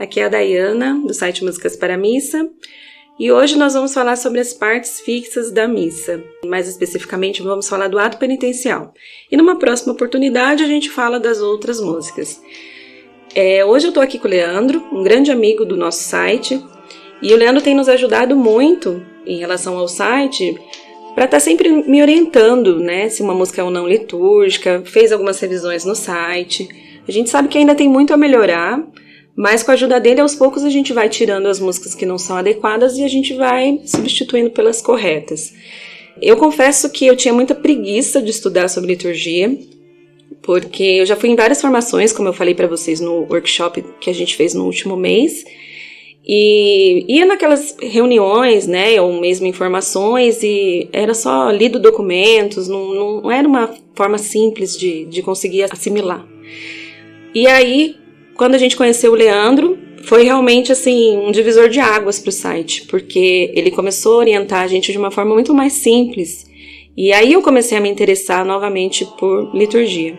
Aqui é a Dayana, do site Músicas para a Missa, e hoje nós vamos falar sobre as partes fixas da missa. Mais especificamente, vamos falar do ato penitencial. E numa próxima oportunidade a gente fala das outras músicas. Hoje eu estou aqui com o Leandro, um grande amigo do nosso site, e o Leandro tem nos ajudado muito em relação ao site para estar sempre me orientando, né, se uma música é ou não litúrgica, fez algumas revisões no site. A gente sabe que ainda tem muito a melhorar, mas com a ajuda dele, aos poucos a gente vai tirando as músicas que não são adequadas e a gente vai substituindo pelas corretas. Eu confesso que eu tinha muita preguiça de estudar sobre liturgia, porque eu já fui em várias formações, como eu falei para vocês no workshop que a gente fez no último mês, e ia naquelas reuniões, né, ou mesmo informações, e era só lido documentos, não era uma forma simples de conseguir assimilar. E aí, quando a gente conheceu o Leandro, foi realmente assim um divisor de águas para o site, porque ele começou a orientar a gente de uma forma muito mais simples. E aí eu comecei a me interessar novamente por liturgia.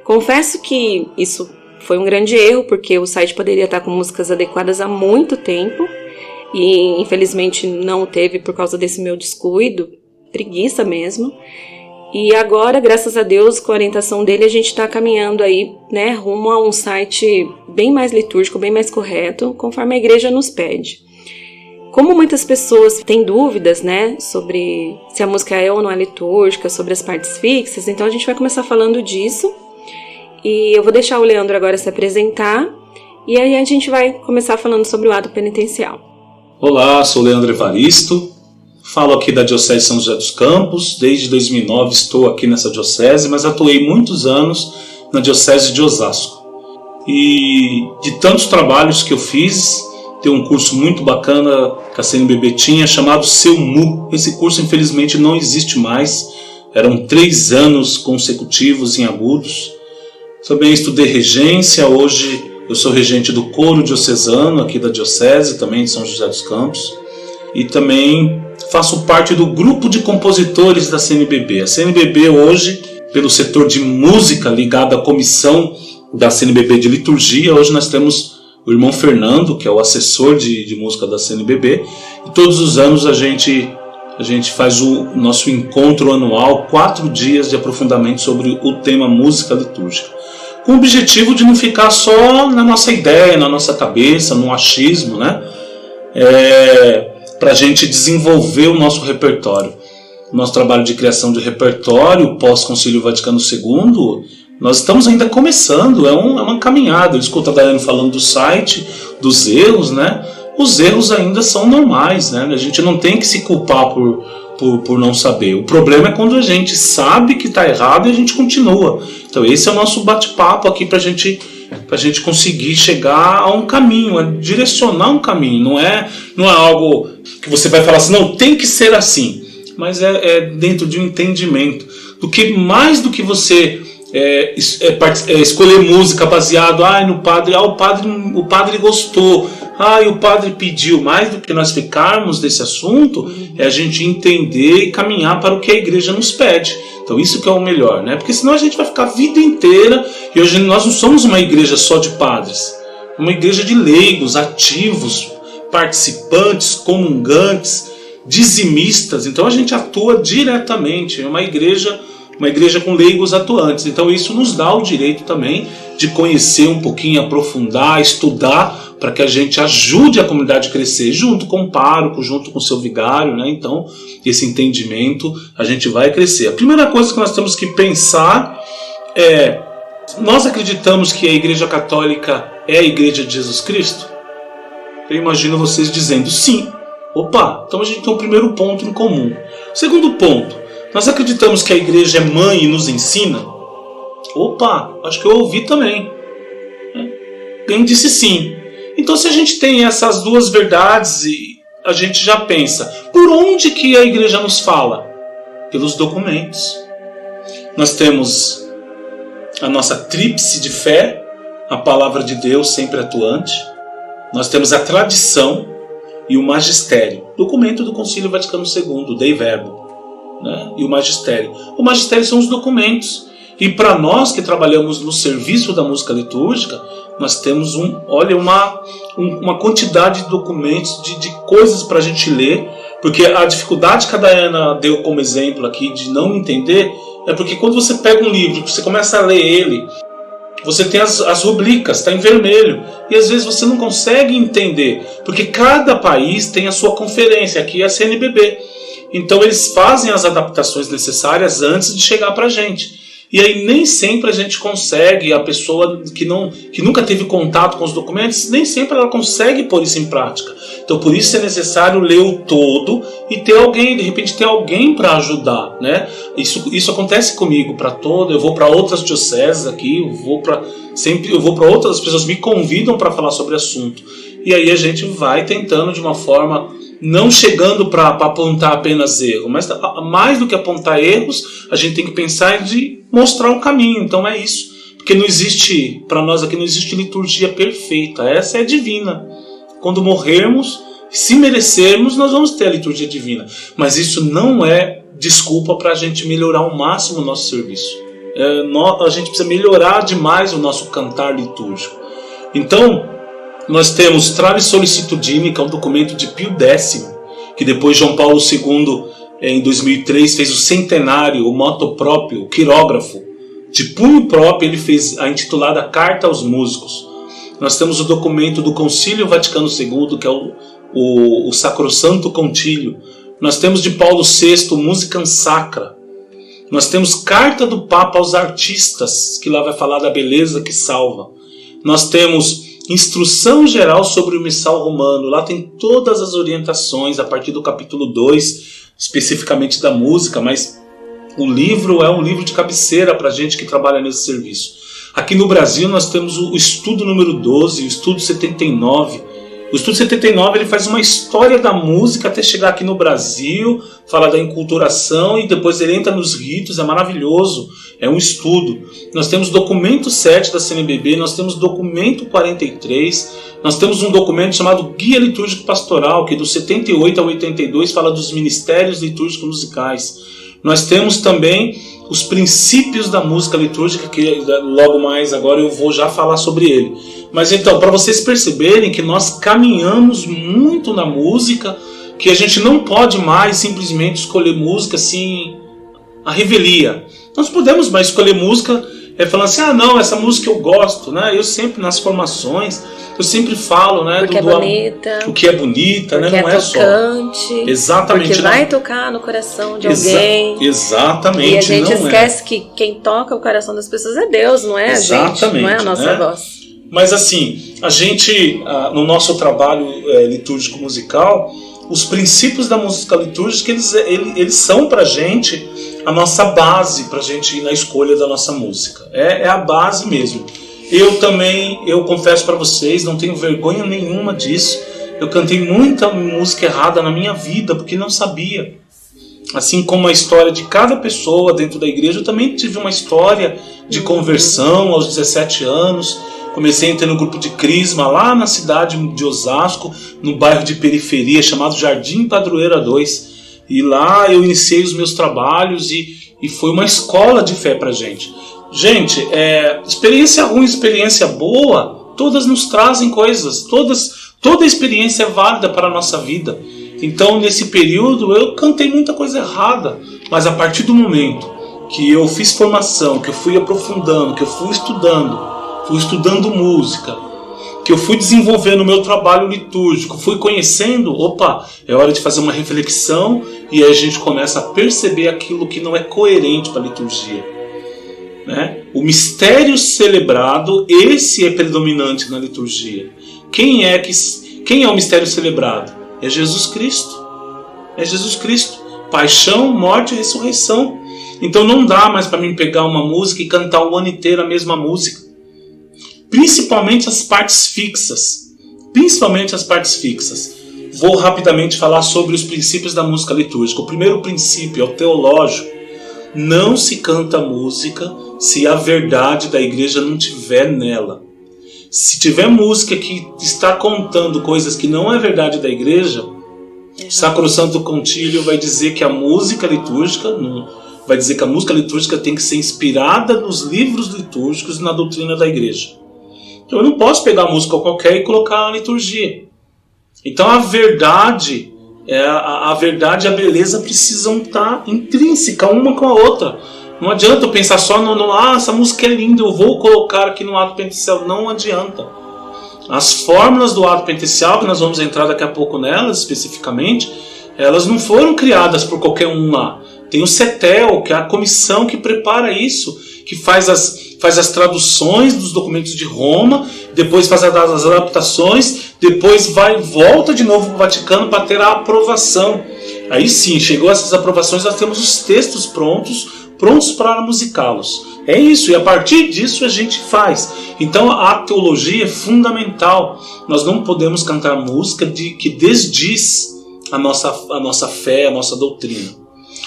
Confesso que isso foi um grande erro, porque o site poderia estar com músicas adequadas há muito tempo, e infelizmente não o teve por causa desse meu descuido, preguiça mesmo. E agora, graças a Deus, com a orientação dele, a gente está caminhando aí, né, rumo a um site bem mais litúrgico, bem mais correto, conforme a igreja nos pede. Como muitas pessoas têm dúvidas, né, sobre se a música é ou não é litúrgica, sobre as partes fixas, então a gente vai começar falando disso. E eu vou deixar o Leandro agora se apresentar, e aí a gente vai começar falando sobre o ato penitencial. Olá, sou o Leandro Evaristo. Falo aqui da Diocese de São José dos Campos. Desde 2009 estou aqui nessa diocese, mas atuei muitos anos na Diocese de Osasco. E de tantos trabalhos que eu fiz, tem um curso muito bacana que a CNBB tinha, chamado CEUMU. Esse curso, infelizmente, não existe mais. Eram 3 anos consecutivos em agudos. Também estudei regência. Hoje eu sou regente do coro diocesano aqui da Diocese, também de São José dos Campos. E também faço parte do grupo de compositores da CNBB. A CNBB hoje, pelo setor de música ligado à comissão da CNBB de liturgia, hoje nós temos o irmão Fernando, que é o assessor de música da CNBB, e todos os anos a gente faz o nosso encontro anual, 4 dias de aprofundamento sobre o tema música litúrgica, com o objetivo de não ficar só na nossa ideia, na nossa cabeça, no achismo, né? Para a gente desenvolver o nosso repertório. Nosso trabalho de criação de repertório pós-Concílio Vaticano II, nós estamos ainda começando, é uma caminhada. Eu escuto a Daiane falando do site, dos erros, né? Os erros ainda são normais, né? A gente não tem que se culpar por não saber. O problema é quando a gente sabe que está errado e a gente continua. Então esse é o nosso bate-papo aqui para a gente conseguir chegar a um caminho, a direcionar um caminho. Não é algo que você vai falar assim, não, tem que ser assim. Mas é dentro de um entendimento. Mais do que você escolher música baseado no padre, o padre gostou, o padre pediu. Mais do que nós ficarmos desse assunto, é a gente entender e caminhar para o que a igreja nos pede. Então isso que é o melhor, né? Porque senão a gente vai ficar a vida inteira, e hoje nós não somos uma igreja só de padres, uma igreja de leigos, ativos, participantes, comungantes, dizimistas. Então a gente atua diretamente, é uma igreja com leigos atuantes. Então isso nos dá o direito também de conhecer um pouquinho, aprofundar, estudar, para que a gente ajude a comunidade a crescer, junto com o pároco, junto com o seu vigário, né? Então, esse entendimento, a gente vai crescer. A primeira coisa que nós temos que pensar é: nós acreditamos que a Igreja Católica é a Igreja de Jesus Cristo? Eu imagino vocês dizendo sim. Opa, então a gente tem um primeiro ponto em comum. Segundo ponto, nós acreditamos que a Igreja é mãe e nos ensina? Opa, acho que eu ouvi também. Quem disse sim? Então, se a gente tem essas duas verdades, a gente já pensa, por onde que a igreja nos fala? Pelos documentos. Nós temos a nossa tríplice de fé, a palavra de Deus sempre atuante. Nós temos a tradição e o magistério, documento do Concílio Vaticano II, Dei Verbo, né? E o magistério. O magistério são os documentos E para nós que trabalhamos no serviço da música litúrgica, nós temos uma quantidade de documentos, de coisas para a gente ler, porque a dificuldade que a Dayana deu como exemplo aqui de não entender é porque quando você pega um livro, você começa a ler ele, você tem as rubricas, está em vermelho, e às vezes você não consegue entender, porque cada país tem a sua conferência, aqui é a CNBB. Então eles fazem as adaptações necessárias antes de chegar para a gente. E aí nem sempre a gente consegue, a pessoa que nunca teve contato com os documentos, nem sempre ela consegue pôr isso em prática. Então por isso é necessário ler o todo e ter alguém, de repente ter alguém para ajudar, né? Isso acontece comigo eu vou para outras dioceses aqui, eu vou para outras pessoas me convidam para falar sobre o assunto. E aí a gente vai tentando de uma forma, não chegando para apontar apenas erros, mas mais do que apontar erros, a gente tem que pensar de mostrar um caminho. Então é isso. Porque não existe, para nós aqui, não existe liturgia perfeita. Essa é divina. Quando morrermos, se merecermos, nós vamos ter a liturgia divina. Mas isso não é desculpa para a gente melhorar ao máximo o nosso serviço. A gente precisa melhorar demais o nosso cantar litúrgico. Então, nós temos Trave Solicitudine, que é um documento de Pio X, que depois João Paulo II, em 2003, fez o centenário, o moto próprio, o quirógrafo. De punho próprio, ele fez a intitulada Carta aos Músicos. Nós temos o documento do Concílio Vaticano II, que é o Sacrosanto Concílio. Nós temos de Paulo VI, Musicam Sacra. Nós temos Carta do Papa aos Artistas, que lá vai falar da beleza que salva. Nós temos Instrução Geral sobre o Missal Romano. Lá tem todas as orientações, a partir do capítulo 2, especificamente da música, mas o livro é um livro de cabeceira para a gente que trabalha nesse serviço. Aqui no Brasil nós temos o estudo número 12, o estudo 79. O estudo 79 ele faz uma história da música até chegar aqui no Brasil, fala da enculturação e depois ele entra nos ritos, é maravilhoso, é um estudo. Nós temos documento 7 da CNBB, nós temos documento 43, nós temos um documento chamado Guia Litúrgico Pastoral, que do 78 a 82 fala dos ministérios litúrgicos musicais. Nós temos também os princípios da música litúrgica, que logo mais agora eu vou já falar sobre ele. Mas então, para vocês perceberem que nós caminhamos muito na música, que a gente não pode mais simplesmente escolher música assim, a revelia. Nós podemos mais escolher música falando assim, não, essa música eu gosto, né? Eu sempre nas formações, eu sempre falo, né? Porque é bonita. O que é bonita, porque né? Não é tocante. Só. Exatamente. Porque vai tocar no coração de alguém. Exatamente. E a gente esquece que quem toca o coração das pessoas é Deus, não é a gente, não é a nossa voz. Mas assim, a gente, no nosso trabalho litúrgico musical, os princípios da música litúrgica, eles são pra gente a nossa base pra gente ir na escolha da nossa música. É a base mesmo. Eu confesso pra vocês, não tenho vergonha nenhuma disso. Eu cantei muita música errada na minha vida, porque não sabia. Assim como a história de cada pessoa dentro da igreja, eu também tive uma história de conversão aos 17 anos. Comecei a entrar no grupo de Crisma lá na cidade de Osasco, no bairro de periferia chamado Jardim Padroeira 2. E lá eu iniciei os meus trabalhos e foi uma escola de fé pra gente. Gente, experiência ruim, experiência boa, todas nos trazem coisas, toda experiência é válida para a nossa vida. Então nesse período eu cantei muita coisa errada, mas a partir do momento que eu fiz formação, que eu fui aprofundando, que eu fui estudando música, que eu fui desenvolvendo o meu trabalho litúrgico, fui conhecendo, é hora de fazer uma reflexão e aí a gente começa a perceber aquilo que não é coerente para a liturgia. Né? O mistério celebrado, esse é predominante na liturgia. Quem é o mistério celebrado? É Jesus Cristo. É Jesus Cristo. Paixão, morte e ressurreição. Então não dá mais para mim pegar uma música e cantar o ano inteiro a mesma música. Principalmente as partes fixas. Vou rapidamente falar sobre os princípios da música litúrgica. O primeiro princípio é o teológico. Não se canta música se a verdade da igreja não tiver nela. Se tiver música que está contando coisas que não é verdade da igreja, o Sacrosanto Concílio vai dizer que a música litúrgica, vai dizer que a música litúrgica tem que ser inspirada nos livros litúrgicos e na doutrina da igreja. Então eu não posso pegar música qualquer e colocar na liturgia. Então a verdade e a beleza precisam estar intrínseca uma com a outra. Não adianta eu pensar só essa música é linda, eu vou colocar aqui no ato penitencial. Não adianta. As fórmulas do ato penitencial, que nós vamos entrar daqui a pouco nelas especificamente, elas não foram criadas por qualquer um lá. Tem o CETEL, que é a comissão que prepara isso, que faz as traduções dos documentos de Roma, depois faz as adaptações, depois volta de novo para o Vaticano para ter a aprovação. Aí sim, chegou essas aprovações, nós temos os textos prontos para musicá-los. É isso, e a partir disso a gente faz. Então a teologia é fundamental. Nós não podemos cantar música que desdiz a nossa fé, a nossa doutrina.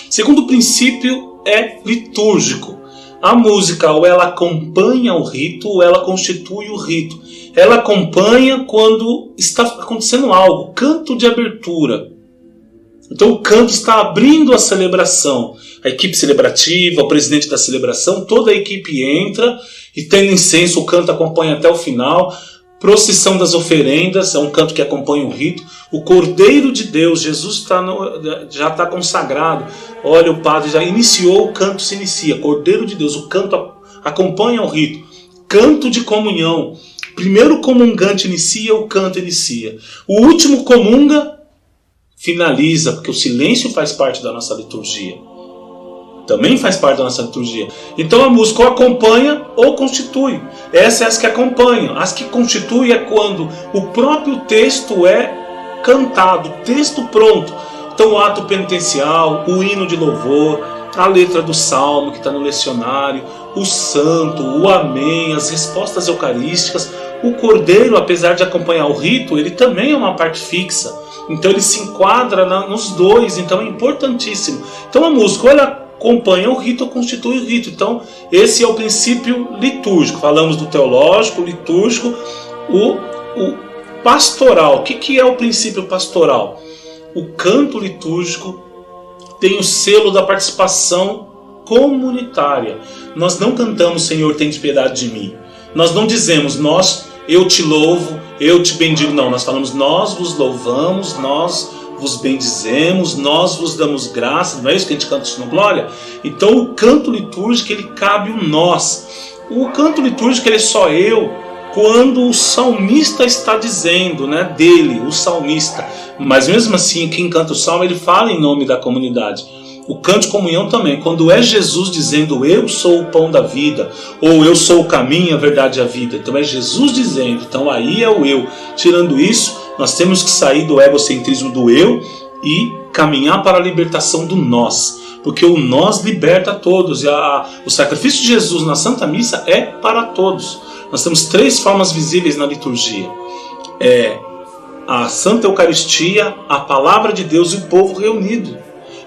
Segundo princípio é litúrgico. A música ou ela acompanha o rito ou ela constitui o rito. Ela acompanha quando está acontecendo algo, canto de abertura. Então o canto está abrindo a celebração. A equipe celebrativa, o presidente da celebração, toda a equipe entra e tendo incenso, o canto acompanha até o final. Procissão das oferendas, é um canto que acompanha o rito. O Cordeiro de Deus, Jesus já está consagrado. Olha, o padre já iniciou, o canto se inicia. Cordeiro de Deus, o canto acompanha o rito. Canto de comunhão. Primeiro o comungante inicia, o canto inicia. O último comunga, finaliza, porque o silêncio faz parte da nossa liturgia. Também faz parte da nossa liturgia. Então a música ou acompanha ou constitui. Essas são as que acompanham. As que constituem é quando o próprio texto é cantado, o texto pronto. Então o ato penitencial, o hino de louvor, a letra do salmo que está no lecionário, o santo, o amém, as respostas eucarísticas. O cordeiro, apesar de acompanhar o rito, ele também é uma parte fixa. Então ele se enquadra nos dois, então é importantíssimo. Então a música, ela acompanha o rito ou constitui o rito. Então esse é o princípio litúrgico. Falamos do teológico, litúrgico, o pastoral. O que é o princípio pastoral? O canto litúrgico tem o selo da participação comunitária. Nós não cantamos Senhor, tende piedade de mim. Nós não dizemos eu te louvo, eu te bendigo. Não, nós falamos nós vos louvamos, nós vos bendizemos, nós vos damos graça. Não é isso que a gente canta isso no Glória? Então o canto litúrgico, ele cabe o nós. O canto litúrgico, ele é só eu quando o salmista está dizendo, né, dele, o salmista. Mas mesmo assim, quem canta o salmo, ele fala em nome da comunidade. O canto de comunhão também, quando é Jesus dizendo eu sou o pão da vida, ou eu sou o caminho, a verdade e a vida. Então é Jesus dizendo, então aí é o eu. Tirando isso, nós temos que sair do egocentrismo do eu e caminhar para a libertação do nós. Porque o nós liberta a todos. E o sacrifício de Jesus na Santa Missa é para todos. Nós temos 3 formas visíveis na liturgia. É a Santa Eucaristia, a Palavra de Deus e o povo reunido.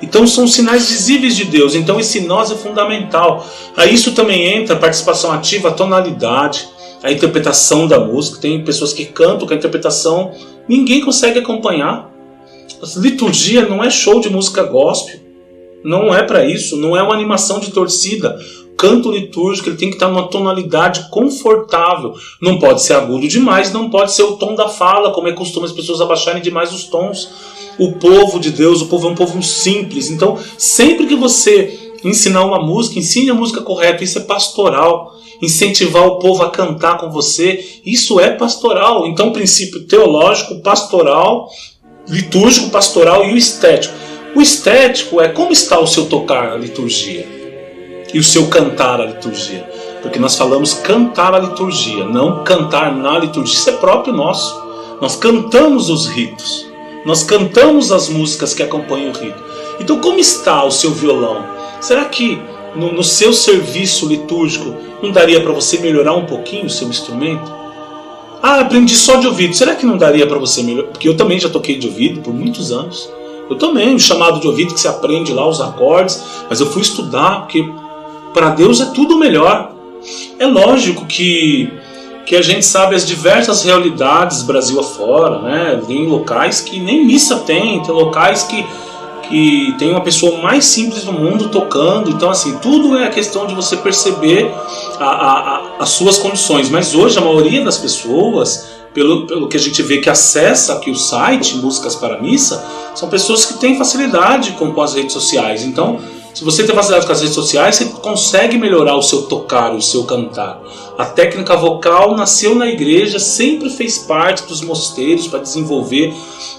Então são sinais visíveis de Deus. Então esse nós é fundamental. Aí isso também entra a participação ativa, a tonalidade, a interpretação da música. Tem pessoas que cantam com a interpretação, ninguém consegue acompanhar. A liturgia não é show de música gospel. Não é para isso, não é uma animação de torcida. Canto litúrgico, ele tem que estar numa tonalidade confortável. Não pode ser agudo demais, não pode ser o tom da fala, como é costume as pessoas abaixarem demais os tons. O povo de Deus, o povo é um povo simples. Então, sempre que você ensinar uma música, ensine a música correta. Isso é pastoral. Incentivar o povo a cantar com você, isso é pastoral. Então, o princípio teológico, pastoral, litúrgico, pastoral e o estético. O estético é como está o seu tocar a liturgia e o seu cantar a liturgia. Porque nós falamos cantar a liturgia, não cantar na liturgia. Isso é próprio nosso. Nós cantamos os ritos. Nós cantamos as músicas que acompanham o rito. Então como está o seu violão? Será que no seu serviço litúrgico não daria para você melhorar um pouquinho o seu instrumento? Aprendi só de ouvido. Será que não daria para você melhorar? Porque eu também já toquei de ouvido por muitos anos. Eu também, o chamado de ouvido que você aprende lá os acordes. Mas eu fui estudar, porque para Deus é tudo melhor. É lógico que a gente sabe as diversas realidades Brasil afora, né? Tem locais que nem missa tem locais que que tem uma pessoa mais simples do mundo tocando. Então assim, tudo é a questão de você perceber as suas condições. Mas hoje a maioria das pessoas, pelo que a gente vê que acessa aqui o site Músicas para a Missa, são pessoas que têm facilidade com as redes sociais. Então, se você tem facilidade com as redes sociais, você consegue melhorar o seu tocar, o seu cantar. A técnica vocal nasceu na igreja, sempre fez parte dos mosteiros para desenvolver,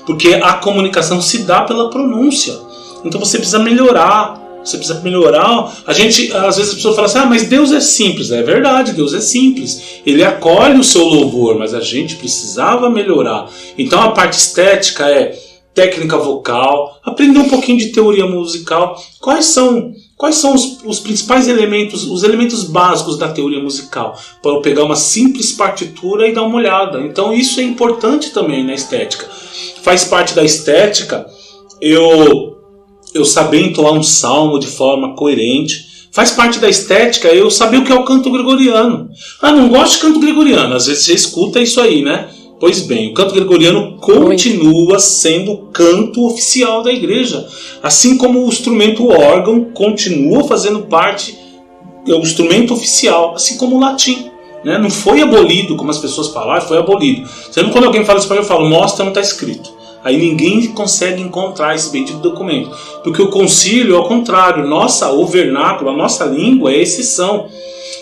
porque a comunicação se dá pela pronúncia. Então você precisa melhorar. Você precisa melhorar. A gente, às vezes, a pessoa fala assim: mas Deus é simples. É verdade, Deus é simples. Ele acolhe o seu louvor, mas a gente precisava melhorar. Então a parte estética é técnica vocal, aprender um pouquinho de teoria musical. Quais são os principais elementos, os elementos básicos da teoria musical? Para eu pegar uma simples partitura e dar uma olhada. Então isso é importante também na estética. Faz parte da estética eu saber entoar um salmo de forma coerente. Faz parte da estética eu saber o que é o canto gregoriano. Não gosto de canto gregoriano. Às vezes você escuta isso aí, né? Pois bem, o canto gregoriano continua sendo o canto oficial da igreja. Assim como o instrumento órgão continua fazendo parte, é o instrumento oficial, assim como o latim. Né? Não foi abolido, como as pessoas falam, foi abolido. Sempre quando alguém fala isso para mim, eu falo: mostra onde está escrito. Aí ninguém consegue encontrar esse bendito documento. Porque o concílio, ao contrário, o vernáculo, a nossa língua é a exceção.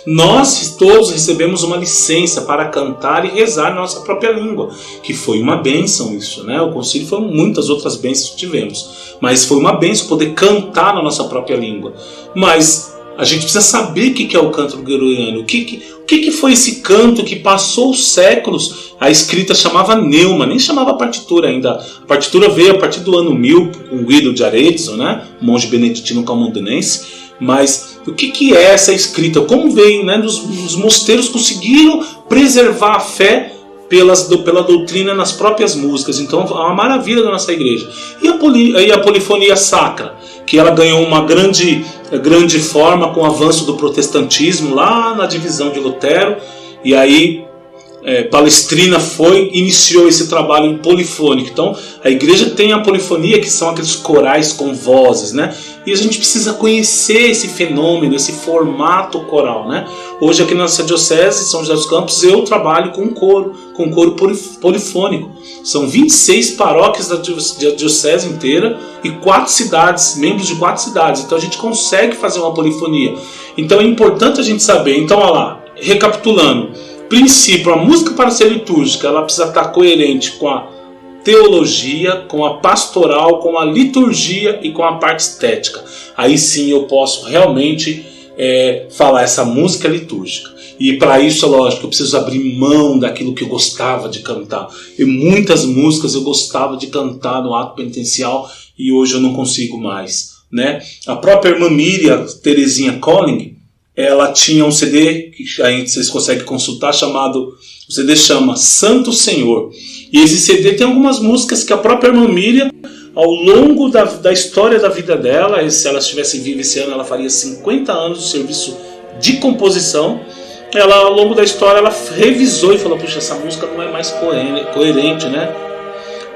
Nós todos recebemos uma licença para cantar e rezar na nossa própria língua, que foi uma bênção isso, né? O concílio foi muitas outras bênçãos que tivemos, mas foi uma bênção poder cantar na nossa própria língua. Mas a gente precisa saber o que é o canto gregoriano, o que foi esse canto que passou séculos. A escrita chamava neuma, nem chamava partitura ainda. A partitura veio a partir do ano 1000 com Guido de Arezzo, né? Monge beneditino calmondense. Mas o que é essa escrita? Como veio, né? Os mosteiros conseguiram preservar a fé pela doutrina nas próprias músicas. Então é uma maravilha da nossa igreja. E a polifonia sacra, que ela ganhou uma grande forma com o avanço do protestantismo lá na divisão de Lutero. E aí Palestrina iniciou esse trabalho polifônico. Então a igreja tem a polifonia, que são aqueles corais com vozes, né? E a gente precisa conhecer esse fenômeno, esse formato coral, né? Hoje aqui na nossa diocese, São José dos Campos, eu trabalho com coro polifônico. São 26 paróquias da diocese inteira e 4 cidades, membros de 4 cidades. Então a gente consegue fazer uma polifonia. Então é importante a gente saber. Então, olha lá, recapitulando. Princípio, a música para ser litúrgica, ela precisa estar coerente com a teologia, com a pastoral, com a liturgia e com a parte estética. Aí sim eu posso realmente falar essa música litúrgica. E para isso, é lógico, eu preciso abrir mão daquilo que eu gostava de cantar. E muitas músicas eu gostava de cantar no ato penitencial e hoje eu não consigo mais, né? A própria irmã Miriam Terezinha Colling, ela tinha um CD que aí vocês conseguem consultar, o CD chama Santo Senhor. E esse CD tem algumas músicas que a própria irmã Miriam, ao longo da história da vida dela, se ela estivesse viva esse ano, ela faria 50 anos de serviço de composição. Ela, ao longo da história, ela revisou e falou: puxa, essa música não é mais coerente, né?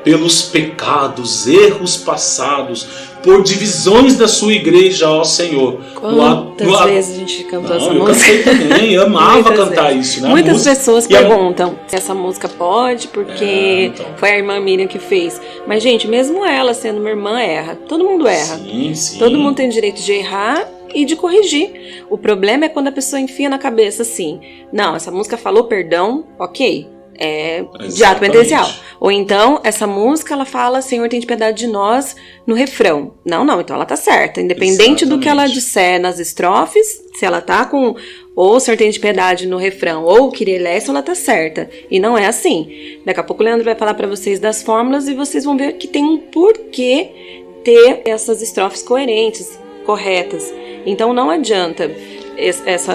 Pelos pecados, erros passados, por divisões da sua igreja, ó Senhor. Quantas vezes a gente cantou essa música? Eu cantei também, amava cantar isso, né? Muitas pessoas perguntam se essa música pode, porque foi a irmã Miriam que fez. Mas, gente, mesmo ela sendo uma irmã, erra. Todo mundo erra. Sim. Todo mundo tem direito de errar e de corrigir. O problema é quando a pessoa enfia na cabeça assim: não, essa música falou perdão, ok. De ato penitencial. Ou então, essa música, ela fala: Senhor, tem piedade de nós, no refrão. Não, então ela tá certa. Independente do que ela disser nas estrofes, se ela tá com ou Senhor, tem piedade no refrão, ou Kyrie eleison, ela tá certa. E não é assim. Daqui a pouco o Leandro vai falar pra vocês das fórmulas e vocês vão ver que tem um porquê ter essas estrofes coerentes, corretas. Então não adianta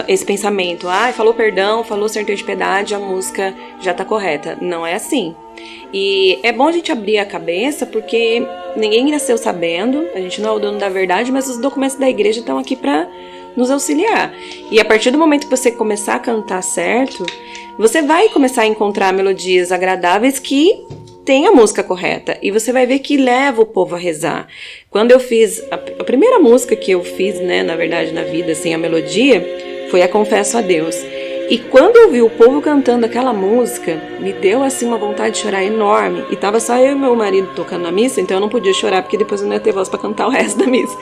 esse pensamento: falou perdão, falou Senhor, tem piedade, a música já tá correta. Não é assim. E é bom a gente abrir a cabeça, porque ninguém nasceu sabendo, a gente não é o dono da verdade, mas os documentos da igreja estão aqui para nos auxiliar. E a partir do momento que você começar a cantar certo, você vai começar a encontrar melodias agradáveis que tem a música correta. E você vai ver que leva o povo a rezar. Quando eu fiz, a primeira música que eu fiz, né, na verdade, na vida, assim, a melodia, foi a Confesso a Deus. E quando eu vi o povo cantando aquela música, me deu assim uma vontade de chorar enorme. E tava só eu e meu marido tocando na missa, então eu não podia chorar, porque depois eu não ia ter voz para cantar o resto da missa.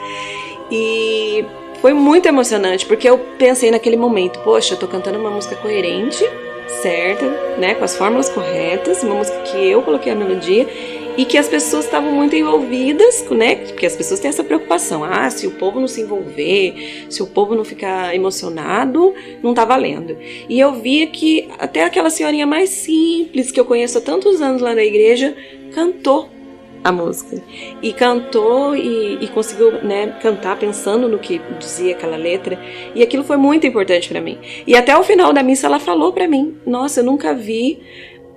E foi muito emocionante, porque eu pensei naquele momento, poxa, eu tô cantando uma música coerente, certa, né, com as fórmulas corretas, uma música que eu coloquei a melodia, e que as pessoas estavam muito envolvidas, né? Porque as pessoas têm essa preocupação. Se o povo não se envolver, se o povo não ficar emocionado, não tá valendo. E eu via que até aquela senhorinha mais simples, que eu conheço há tantos anos lá na igreja, cantou a música. E cantou e conseguiu, né, cantar pensando no que dizia aquela letra. E aquilo foi muito importante para mim. E até o final da missa ela falou para mim, nossa, eu nunca vi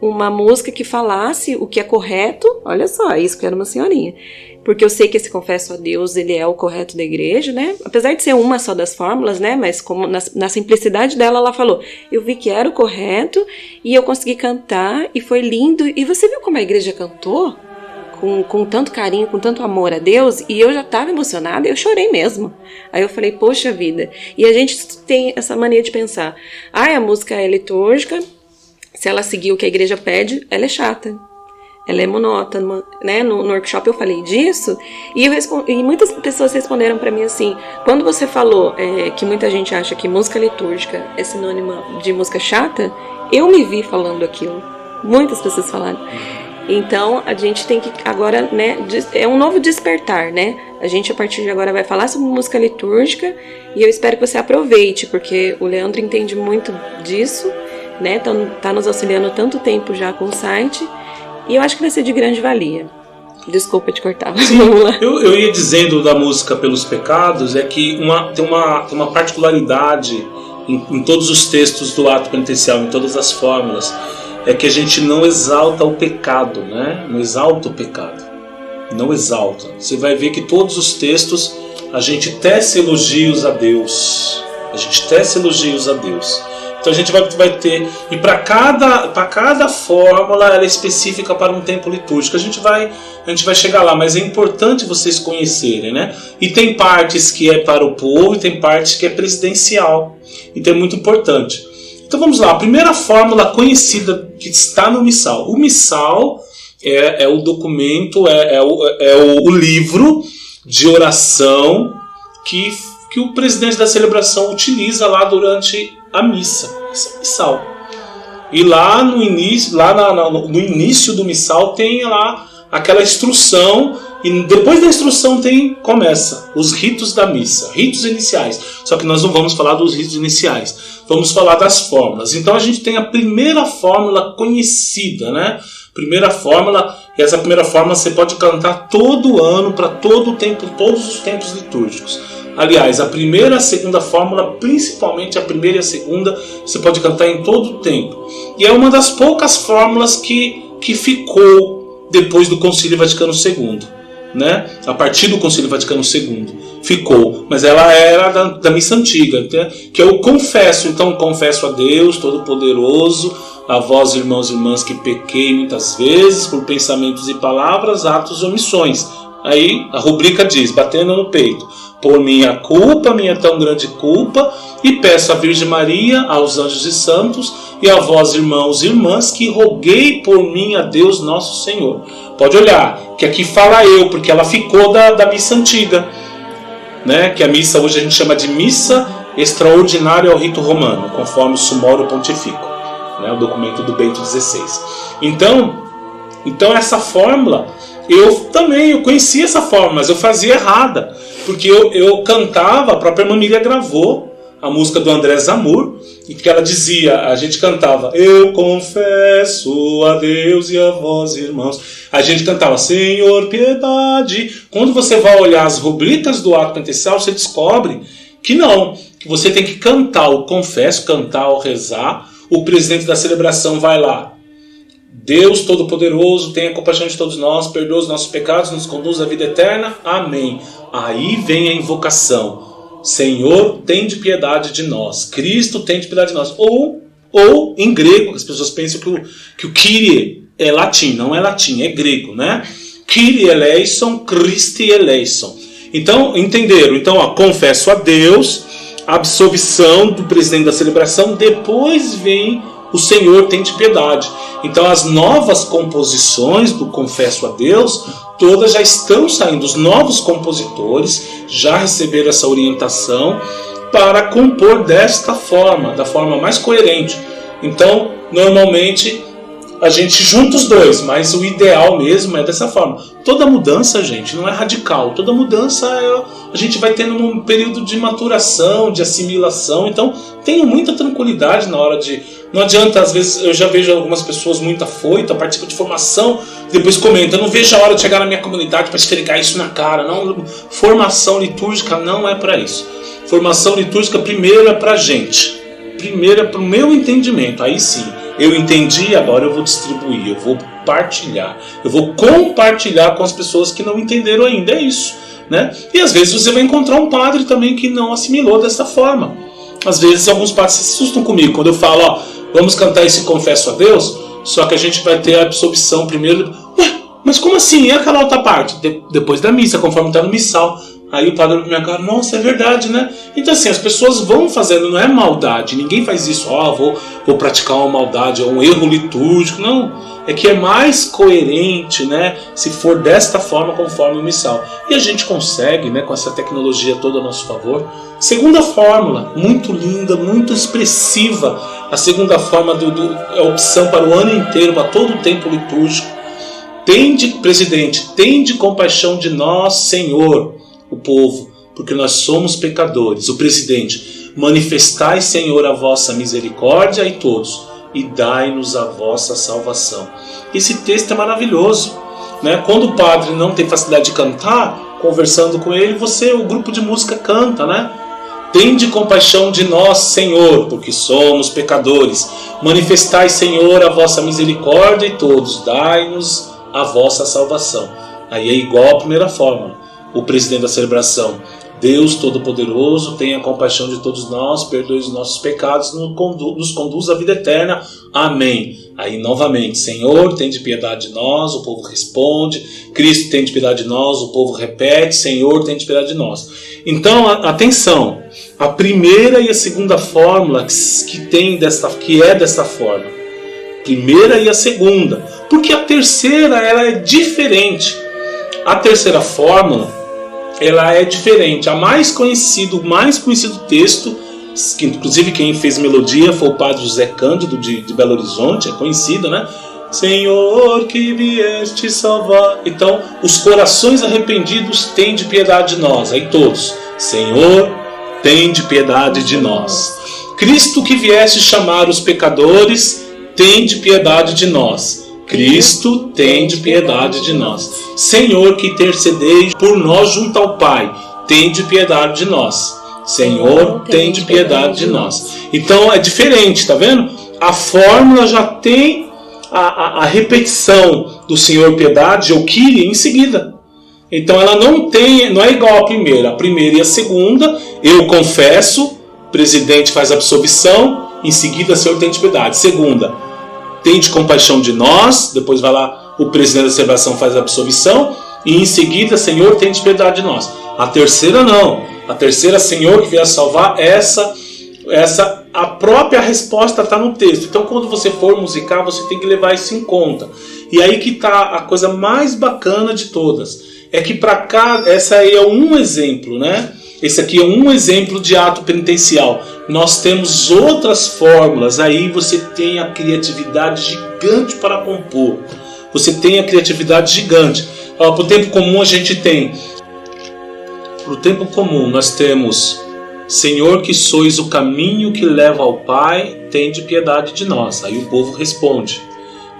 uma música que falasse o que é correto. Olha só, isso que era uma senhorinha. Porque eu sei que esse Confesso a Deus, ele é o correto da igreja, né? Apesar de ser uma só das fórmulas, né? Mas como na simplicidade dela, ela falou, eu vi que era o correto e eu consegui cantar e foi lindo. E você viu como a igreja cantou? Com tanto carinho, com tanto amor a Deus, e eu já estava emocionada, eu chorei mesmo. Aí eu falei, poxa vida. E a gente tem essa mania de pensar, a música é litúrgica, se ela seguir o que a igreja pede, ela é chata, ela é monótona, né? No workshop eu falei disso, e muitas pessoas responderam para mim assim, quando você falou que muita gente acha que música litúrgica é sinônima de música chata, eu me vi falando aquilo, muitas pessoas falaram. Então, a gente tem que agora, né, é um novo despertar, né? A gente, a partir de agora, vai falar sobre música litúrgica e eu espero que você aproveite, porque o Leandro entende muito disso, né? Tá nos auxiliando tanto tempo já com o site e eu acho que vai ser de grande valia. Desculpa te cortar. Sim, vamos lá. Eu ia dizendo da música pelos pecados, é que tem uma particularidade em todos os textos do ato penitencial, em todas as fórmulas, é que a gente não exalta o pecado, né? Não exalta o pecado. Não exalta. Você vai ver que todos os textos a gente tece elogios a Deus. A gente tece elogios a Deus. Então a gente vai ter... E para cada fórmula ela é específica para um tempo litúrgico. A gente vai chegar lá, mas é importante vocês conhecerem, né? E tem partes que é para o povo e tem partes que é presidencial. Então é muito importante. Então vamos lá, a primeira fórmula conhecida que está no missal. O missal é o documento, o livro de oração que o presidente da celebração utiliza lá durante a missa. Esse é o missal. E lá no início do missal tem lá aquela instrução, e depois da instrução começa os ritos da missa, ritos iniciais. Só que nós não vamos falar dos ritos iniciais. Vamos falar das fórmulas. Então a gente tem a primeira fórmula conhecida, né? Primeira fórmula, e essa primeira fórmula você pode cantar todo ano, para todo o tempo, todos os tempos litúrgicos. Aliás, a primeira e a segunda fórmula, principalmente a primeira e a segunda, você pode cantar em todo o tempo. E é uma das poucas fórmulas que ficou depois do Concílio Vaticano II. Né? A partir do Concílio Vaticano II ficou, mas ela era da missa antiga, né? Que eu confesso, então confesso a Deus Todo-Poderoso, a vós irmãos e irmãs que pequei muitas vezes por pensamentos e palavras, atos e omissões. Aí a rubrica diz, batendo no peito, por minha culpa, minha tão grande culpa, e peço à Virgem Maria, aos anjos e santos, e a vós irmãos e irmãs, que roguei por mim a Deus nosso Senhor. Pode olhar, que aqui fala eu, porque ela ficou da missa antiga, né? Que a missa hoje a gente chama de missa extraordinária ao rito romano, conforme o Sumório Pontifico, né? O documento do Bento XVI. Então essa fórmula, eu conhecia essa fórmula, mas eu fazia errada, porque eu cantava, a própria irmã Miriam gravou a música do André Zamur, e que ela dizia, a gente cantava, eu confesso a Deus e a vós irmãos. A gente cantava, Senhor, piedade. Quando você vai olhar as rubricas do ato penitencial, você descobre que não, que você tem que cantar o confesso, cantar ou rezar. O presidente da celebração vai lá, Deus Todo-Poderoso, tenha compaixão de todos nós, perdoa os nossos pecados, nos conduz à vida eterna. Amém. Aí vem a invocação. Senhor, tende piedade de nós. Cristo, tende piedade de nós. Ou em grego, as pessoas pensam que o Kyrie é latim, não é latim, é grego, né? Kyrie eleison, Christi eleison. Então, entenderam? Então, confesso a Deus, a absolvição do presidente da celebração, depois vem o Senhor tem de piedade. Então, as novas composições do confesso a Deus, todas já estão saindo. Os novos compositores já receberam essa orientação para compor desta forma, da forma mais coerente. Então, normalmente, a gente junta os dois, mas o ideal mesmo é dessa forma. Toda mudança, gente, não é radical. Toda mudança a gente vai tendo um período de maturação, de assimilação. Então, tenho muita tranquilidade na hora de... Não adianta, às vezes, eu já vejo algumas pessoas muito afoitas, participam de formação, depois comentam, não vejo a hora de chegar na minha comunidade para esfregar isso na cara. Não, formação litúrgica não é para isso. Formação litúrgica primeiro é para a gente. Primeiro é para o meu entendimento. Aí sim, eu entendi, agora eu vou distribuir, eu vou partilhar, eu vou compartilhar com as pessoas que não entenderam ainda. É isso, né? E às vezes você vai encontrar um padre também que não assimilou dessa forma. Às vezes alguns padres se assustam comigo quando eu falo, vamos cantar esse confesso a Deus, só que a gente vai ter a absolvição primeiro. Ué, mas como assim? E aquela outra parte? Depois da missa, conforme está no missal. Aí o padre me cara, nossa, é verdade, né? Então assim, as pessoas vão fazendo, não é maldade, ninguém faz isso, vou praticar uma maldade, ou um erro litúrgico, não. É que é mais coerente, né, se for desta forma, conforme o missal. E a gente consegue, né, com essa tecnologia toda a nosso favor. Segunda fórmula, muito linda, muito expressiva. A segunda forma é a opção para o ano inteiro, para todo o tempo litúrgico. Presidente, tende compaixão de nós, Senhor, o povo, porque nós somos pecadores. O presidente, manifestai, Senhor, a vossa misericórdia e todos, e dai-nos a vossa salvação. Esse texto é maravilhoso, né? Quando o padre não tem facilidade de cantar, conversando com ele, o grupo de música canta, né? Tende compaixão de nós, Senhor, porque somos pecadores. Manifestai, Senhor, a vossa misericórdia e todos, dai-nos a vossa salvação. Aí é igual à primeira fórmula. O presidente da celebração, Deus Todo-Poderoso, tenha compaixão de todos nós, perdoe os nossos pecados, nos conduz à vida eterna. Amém. Aí novamente, Senhor, tem de piedade de nós, o povo responde. Cristo, tem de piedade de nós, o povo repete. Senhor, tem de piedade de nós. Então, atenção, a primeira e a segunda fórmula que é desta forma. Primeira e a segunda. Porque a terceira, ela é diferente. A terceira fórmula, ela é diferente. O mais conhecido texto, que inclusive quem fez melodia foi o padre José Cândido de Belo Horizonte, é conhecido, né? Senhor, que vieste salvar. Então, os corações arrependidos, têm de piedade de nós. Aí todos, Senhor, tem de piedade de nós. Cristo, que vieste chamar os pecadores, tem de piedade de nós. Cristo, tem de piedade de nós. Senhor, que intercedeis por nós junto ao Pai, tem de piedade de nós. Senhor, tem de piedade de nós. Então é diferente, tá vendo? A fórmula já tem a repetição do Senhor piedade, eu queria em seguida. Então ela não é igual à primeira. A primeira e a segunda, eu confesso, o presidente faz a absolvição, em seguida, Senhor, tem de piedade. Segunda, tem de compaixão de nós, depois vai lá, o presidente da celebração faz a absolvição, e em seguida, Senhor, tem de piedade de nós. A terceira não. A terceira, Senhor, que vier salvar, a própria resposta está no texto. Então, quando você for musicar, você tem que levar isso em conta. E aí que está a coisa mais bacana de todas. É que para cá, essa aí é um exemplo, né? Esse aqui é um exemplo de ato penitencial. Nós temos outras fórmulas. Aí você tem a criatividade gigante para compor. Você tem a criatividade gigante. Para o tempo comum a gente tem... Para o tempo comum nós temos... Senhor, que sois o caminho que leva ao Pai, tende piedade de nós. Aí o povo responde.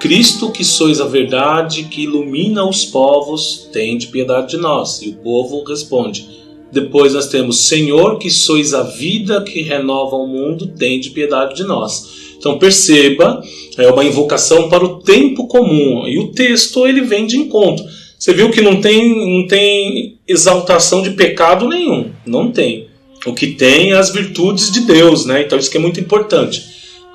Cristo, que sois a verdade que ilumina os povos, tende piedade de nós. E o povo responde. Depois nós temos Senhor, que sois a vida que renova o mundo, tende piedade de nós. Então perceba, é uma invocação para o tempo comum. E o texto ele vem de encontro. Você viu que não tem exaltação de pecado nenhum. Não tem. O que tem é as virtudes de Deus, né? Então isso que é muito importante.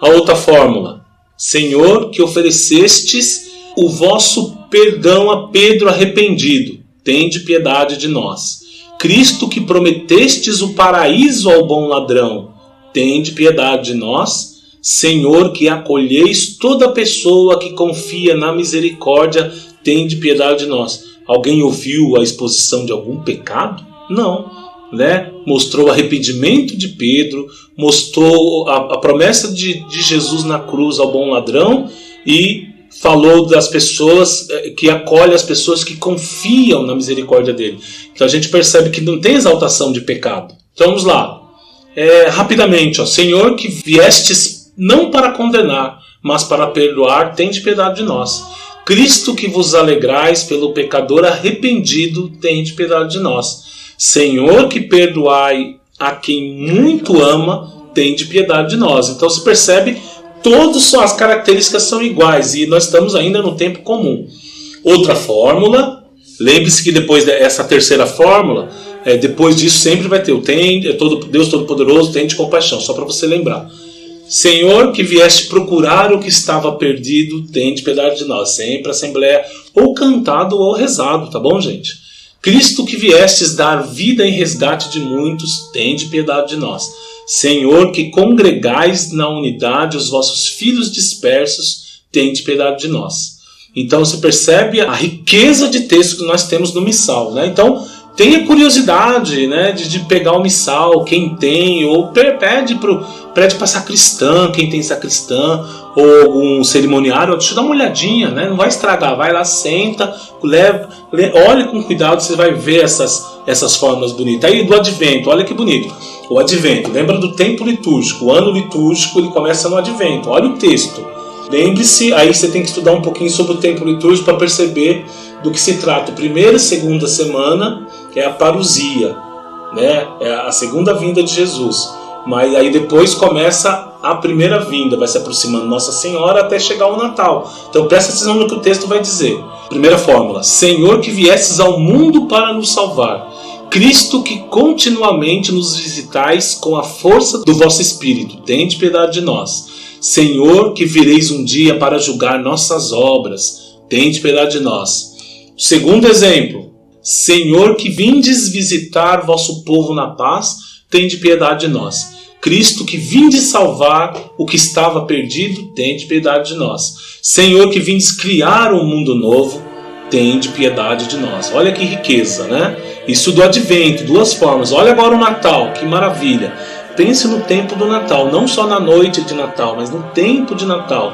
A outra fórmula. Senhor, que oferecestes o vosso perdão a Pedro arrependido, tende piedade de nós. Cristo que prometestes o paraíso ao bom ladrão, tende piedade de nós. Senhor que acolheis toda pessoa que confia na misericórdia, tende piedade de nós. Alguém ouviu a exposição de algum pecado? Não, né? Mostrou o arrependimento de Pedro, mostrou a promessa de Jesus na cruz ao bom ladrão e falou das pessoas que acolhem as pessoas que confiam na misericórdia dele. Então a gente percebe que não tem exaltação de pecado. Então vamos lá. Rapidamente, Senhor que viestes não para condenar, mas para perdoar, tende piedade de nós. Cristo que vos alegrais pelo pecador arrependido, tende piedade de nós. Senhor que perdoai a quem muito ama, tende piedade de nós. Então se percebe, todas as características são iguais e nós estamos ainda no tempo comum. Outra fórmula, lembre-se que depois dessa terceira fórmula, depois disso sempre vai ter o Deus Todo-Poderoso, tende compaixão, só para você lembrar. Senhor que vieste procurar o que estava perdido, tende piedade de nós. Sempre assembleia, ou cantado ou rezado, tá bom, gente? Cristo que viestes dar vida em resgate de muitos, tende piedade de nós. Senhor que congregais na unidade os vossos filhos dispersos, tende piedade de nós. Então você percebe a riqueza de texto que nós temos no missal, né? Então tenha curiosidade, né, de pegar o missal, quem tem, ou pede para sacristã, quem tem sacristã, ou algum cerimoniário, deixa eu dar uma olhadinha, né? Não vai estragar, vai lá, senta, olhe com cuidado, você vai ver essas fórmulas bonitas. Aí do Advento, olha que bonito. O Advento, lembra do tempo litúrgico, o ano litúrgico ele começa no Advento, olha o texto. Lembre-se, aí você tem que estudar um pouquinho sobre o tempo litúrgico para perceber do que se trata. A primeira e segunda semana é a parousia, né? É a segunda vinda de Jesus. Mas aí depois começa a primeira vinda, vai se aproximando Nossa Senhora até chegar ao Natal. Então presta atenção no que o texto vai dizer. Primeira fórmula: Senhor que viestes ao mundo para nos salvar. Cristo que continuamente nos visitais com a força do vosso Espírito, tende piedade de nós. Senhor que vireis um dia para julgar nossas obras, tende piedade de nós. Segundo exemplo: Senhor que vindes visitar vosso povo na paz, tende piedade de nós. Cristo que vindes salvar o que estava perdido, tende piedade de nós. Senhor que vindes criar um mundo novo, tende piedade de nós. Olha que riqueza, né? Isso do Advento, duas formas. Olha agora o Natal, que maravilha. Pense no tempo do Natal, não só na noite de Natal, mas no tempo de Natal.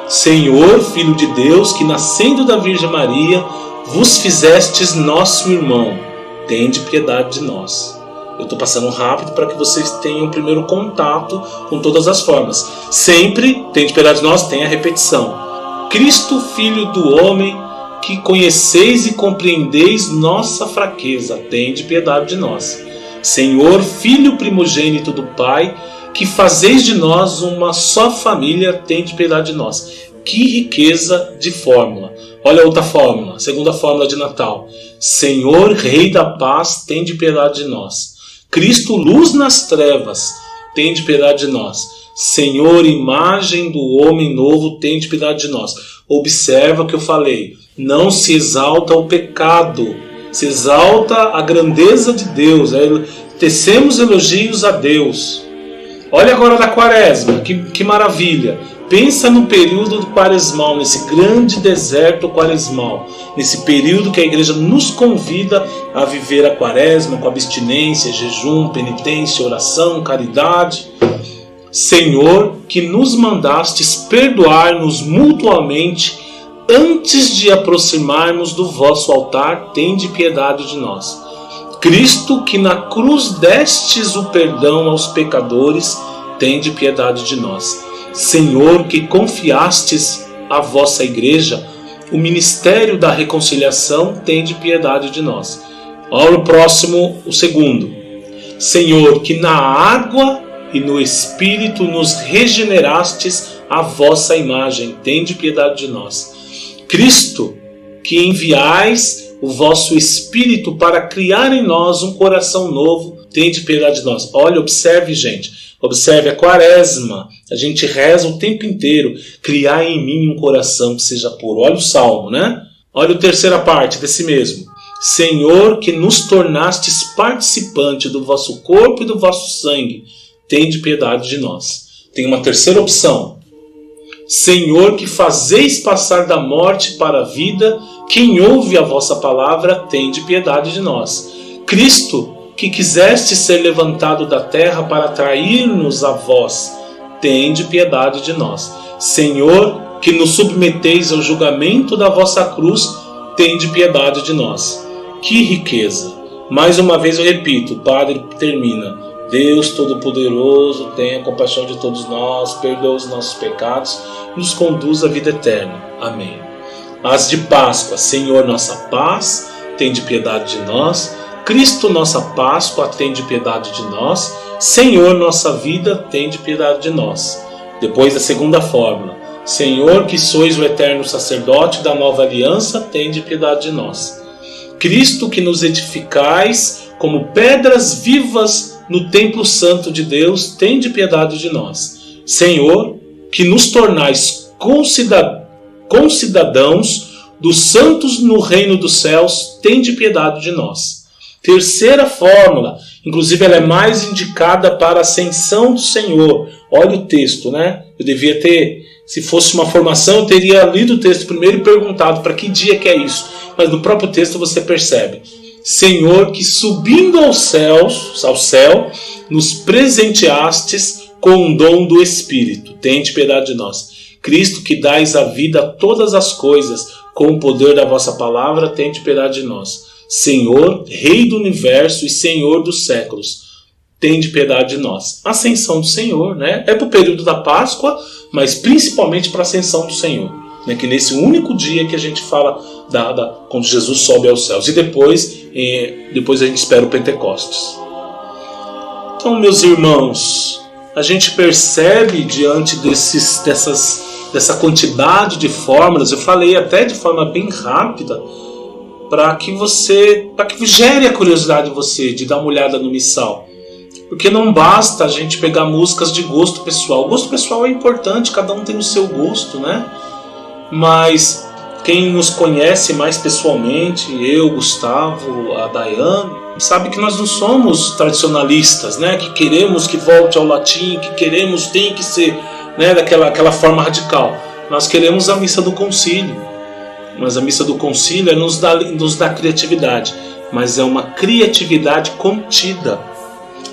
Senhor, Filho de Deus, que nascendo da Virgem Maria, vos fizestes nosso irmão, tende piedade de nós. Eu estou passando rápido para que vocês tenham o primeiro contato com todas as formas. Sempre, tende piedade de nós, tem a repetição. Cristo, Filho do homem, que conheceis e compreendeis nossa fraqueza, tende piedade de nós. Senhor, Filho primogênito do Pai, que fazeis de nós uma só família, tende piedade de nós. Que riqueza de fórmula. Olha outra fórmula, segunda fórmula de Natal. Senhor, Rei da paz, tende piedade de nós. Cristo, luz nas trevas, tende piedade de nós. Senhor, imagem do homem novo, tende piedade de nós. Observa o que eu falei. Não se exalta o pecado, se exalta a grandeza de Deus. Tecemos elogios a Deus. Olha agora da quaresma, que maravilha. Pensa no período do quaresmal, nesse grande deserto quaresmal, nesse período que a igreja nos convida a viver a quaresma com abstinência, jejum, penitência, oração, caridade. Senhor, que nos mandastes perdoar-nos mutuamente antes de aproximarmos do vosso altar, tende piedade de nós. Cristo, que na cruz destes o perdão aos pecadores, tende piedade de nós. Senhor, que confiastes à vossa igreja o ministério da reconciliação, tende piedade de nós. Olha o próximo, o segundo. Senhor, que na água e no Espírito nos regenerastes a vossa imagem, tende piedade de nós. Cristo, que enviais o vosso Espírito para criar em nós um coração novo, tende piedade de nós. Olha, observe, gente, Observe a quaresma, a gente reza o tempo inteiro, criar em mim um coração que seja puro. Olha o salmo, né? Olha a terceira parte desse mesmo. Senhor, que nos tornastes participante do vosso corpo e do vosso sangue, tende piedade de nós. Tem uma terceira opção. Senhor, que fazeis passar da morte para a vida, quem ouve a vossa palavra, tende piedade de nós. Cristo, que quiseste ser levantado da terra para atrair-nos a vós, tende piedade de nós. Senhor, que nos submeteis ao julgamento da vossa cruz, tende piedade de nós. Que riqueza! Mais uma vez eu repito, o Padre termina. Deus Todo-Poderoso, tenha compaixão de todos nós, perdoa os nossos pecados, nos conduz à vida eterna. Amém. As de Páscoa, Senhor, nossa paz, tende piedade de nós. Cristo, nossa Páscoa, tende piedade de nós. Senhor, nossa vida, tende piedade de nós. Depois a segunda fórmula. Senhor, que sois o eterno sacerdote da nova aliança, tende piedade de nós. Cristo, que nos edificais como pedras vivas no templo santo de Deus, tende piedade de nós. Senhor, que nos tornais concidadãos dos santos no reino dos céus, tende piedade de nós. Terceira fórmula, inclusive ela é mais indicada para a ascensão do Senhor. Olha o texto, né? Eu devia ter, se fosse uma formação, eu teria lido o texto primeiro e perguntado para que dia que é isso. Mas no próprio texto você percebe. Senhor, que subindo ao céu, nos presenteastes com o dom do Espírito, tende piedade de nós. Cristo, que dais a vida a todas as coisas, com o poder da vossa palavra, tende piedade de nós. Senhor, Rei do universo e Senhor dos séculos, tende piedade de nós. Ascensão do Senhor, né? É para o período da Páscoa, mas principalmente para a ascensão do Senhor, né? Que nesse único dia que a gente fala quando Jesus sobe aos céus. E depois a gente espera o Pentecostes. Então, meus irmãos, a gente percebe diante dessa quantidade de fórmulas, eu falei até de forma bem rápida, para que gere a curiosidade em você de dar uma olhada no missal. Porque não basta a gente pegar músicas de gosto pessoal. O gosto pessoal é importante, cada um tem o seu gosto, né? Mas quem nos conhece mais pessoalmente, eu, Gustavo, a Daiane, sabe que nós não somos tradicionalistas, né? Que queremos que volte ao latim, que queremos, tem que ser, né, daquela forma radical. Nós queremos a missa do concílio. Mas a missa do concílio nos dá criatividade, mas é uma criatividade contida.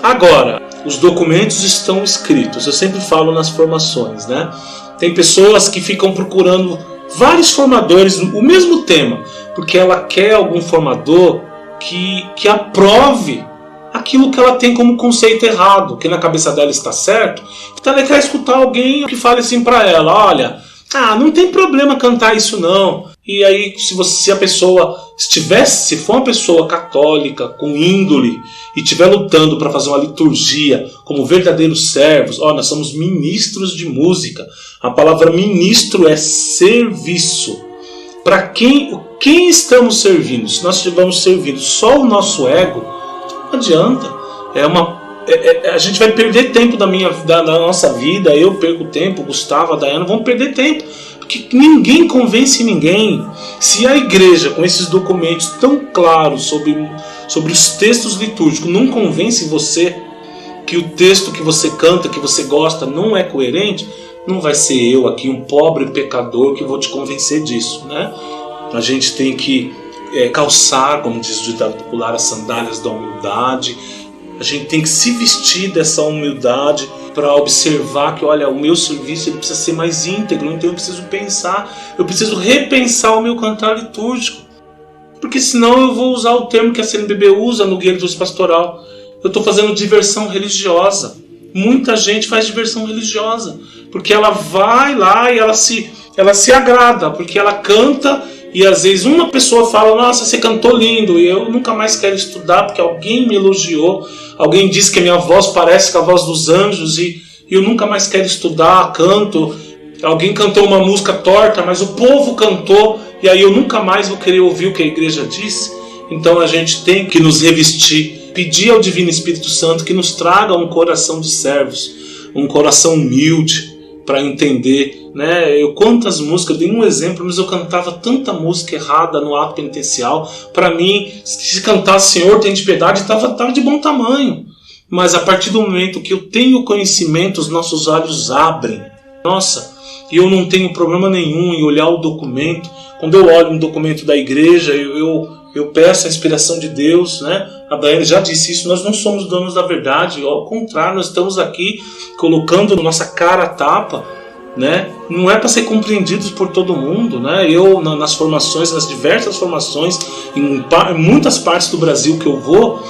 Agora, os documentos estão escritos, eu sempre falo nas formações, né? Tem pessoas que ficam procurando vários formadores o mesmo tema, porque ela quer algum formador que aprove aquilo que ela tem como conceito errado, que na cabeça dela está certo, então ela quer escutar alguém que fale assim para ela, olha, não tem problema cantar isso não. E aí, se a pessoa se for uma pessoa católica, com índole, e estiver lutando para fazer uma liturgia como verdadeiros servos, nós somos ministros de música. A palavra ministro é serviço. Para quem estamos servindo? Se nós estivermos servindo só o nosso ego, não adianta. A gente vai perder tempo da nossa vida, eu perco tempo, Gustavo, a Daiane, vão perder tempo. Porque ninguém convence ninguém. Se a igreja, com esses documentos tão claros sobre os textos litúrgicos, não convence você que o texto que você canta, que você gosta, não é coerente, não vai ser eu aqui, um pobre pecador, que vou te convencer disso, né? A gente tem que calçar, como diz o ditado popular, as sandálias da humildade. A gente tem que se vestir dessa humildade para observar que, olha, o meu serviço ele precisa ser mais íntegro, então eu preciso repensar o meu cantar litúrgico. Porque senão eu vou usar o termo que a CNBB usa no Guia de Pastoral. Eu estou fazendo diversão religiosa. Muita gente faz diversão religiosa, porque ela vai lá e ela se agrada, porque ela canta. E às vezes uma pessoa fala, nossa, você cantou lindo, e eu nunca mais quero estudar porque alguém me elogiou, alguém disse que a minha voz parece com a voz dos anjos, e eu nunca mais quero estudar, canto. Alguém cantou uma música torta, mas o povo cantou, e aí eu nunca mais vou querer ouvir o que a igreja disse. Então a gente tem que nos revestir pedir ao Divino Espírito Santo que nos traga um coração de servos, um coração humilde para entender, né? Quantas músicas, eu dei um exemplo, mas eu cantava tanta música errada no ato penitencial. Para mim, se cantar Senhor tem de piedade, estava de bom tamanho. Mas a partir do momento que eu tenho conhecimento, os nossos olhos abrem. Nossa, e eu não tenho problema nenhum em olhar o documento. Quando eu olho um documento da igreja, eu peço a inspiração de Deus, né? A Daiane já disse isso, nós não somos donos da verdade, ao contrário, nós estamos aqui colocando nossa cara a tapa, né? Não é para ser compreendidos por todo mundo, né? Eu, nas formações, nas diversas formações, em muitas partes do Brasil que eu vou,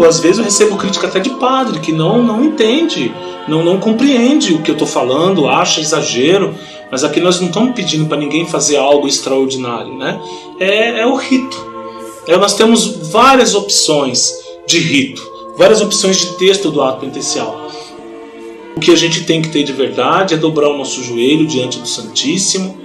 às vezes eu recebo crítica até de padre, que não entende, não compreende o que eu estou falando, acha exagero, mas aqui nós não estamos pedindo para ninguém fazer algo extraordinário, né? É o rito. Nós temos várias opções de rito, várias opções de texto do ato penitencial. O que a gente tem que ter de verdade é dobrar o nosso joelho diante do Santíssimo,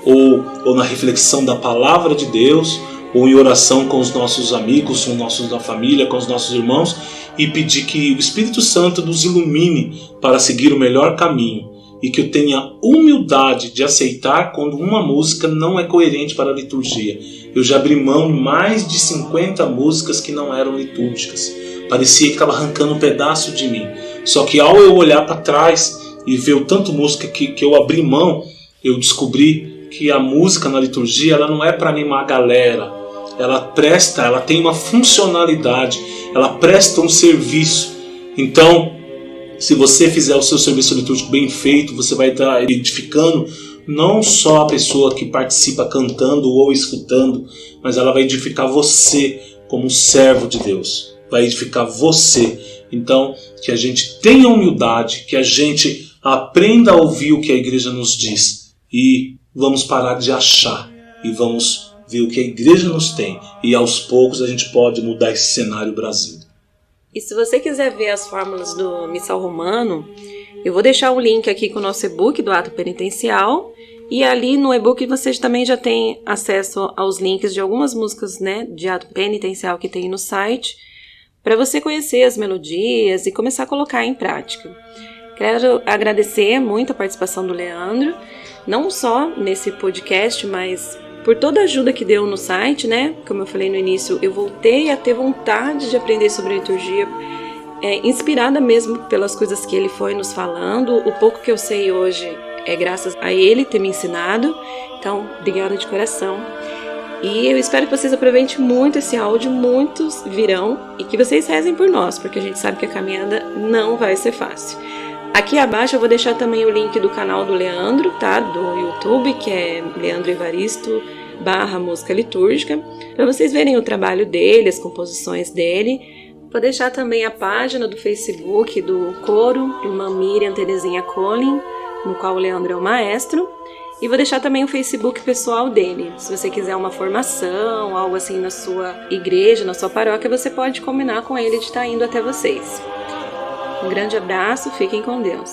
ou na reflexão da palavra de Deus, ou em oração com os nossos amigos, com os nossos da família, com os nossos irmãos, e pedir que o Espírito Santo nos ilumine para seguir o melhor caminho, e que eu tenha humildade de aceitar quando uma música não é coerente para a liturgia. Eu já abri mão de mais de 50 músicas que não eram litúrgicas. Parecia que estava arrancando um pedaço de mim. Só que ao eu olhar para trás e ver o tanto música que eu abri mão, eu descobri que a música na liturgia ela não é para animar a galera. Ela tem uma funcionalidade, ela presta um serviço. Então, se você fizer o seu serviço litúrgico bem feito, você vai estar edificando não só a pessoa que participa cantando ou escutando, mas ela vai edificar você como servo de Deus. Vai edificar você. Então, que a gente tenha humildade, que a gente aprenda a ouvir o que a igreja nos diz. E vamos parar de achar. E vamos ver o que a igreja nos tem. E aos poucos a gente pode mudar esse cenário Brasil. E se você quiser ver as fórmulas do Missal Romano, eu vou deixar o link aqui com o nosso e-book do Ato Penitencial. E ali no e-book você também já tem acesso aos links de algumas músicas, né, de Ato Penitencial que tem no site, para você conhecer as melodias e começar a colocar em prática. Quero agradecer muito a participação do Leandro, não só nesse podcast, mas por toda a ajuda que deu no site, né? Como eu falei no início, eu voltei a ter vontade de aprender sobre liturgia, inspirada mesmo pelas coisas que ele foi nos falando. O pouco que eu sei hoje é graças a ele ter me ensinado. Então, obrigada de coração. E eu espero que vocês aproveitem muito esse áudio, muitos virão, e que vocês rezem por nós, porque a gente sabe que a caminhada não vai ser fácil. Aqui abaixo eu vou deixar também o link do canal do Leandro, tá? Do YouTube, que é Leandro Evaristo /música litúrgica, para vocês verem o trabalho dele, as composições dele. Vou deixar também a página do Facebook do coro Irmã Miriam Terezinha Collin, no qual o Leandro é o maestro. E vou deixar também o Facebook pessoal dele. Se você quiser uma formação, algo assim na sua igreja, na sua paróquia, você pode combinar com ele de estar indo até vocês. Um grande abraço, fiquem com Deus.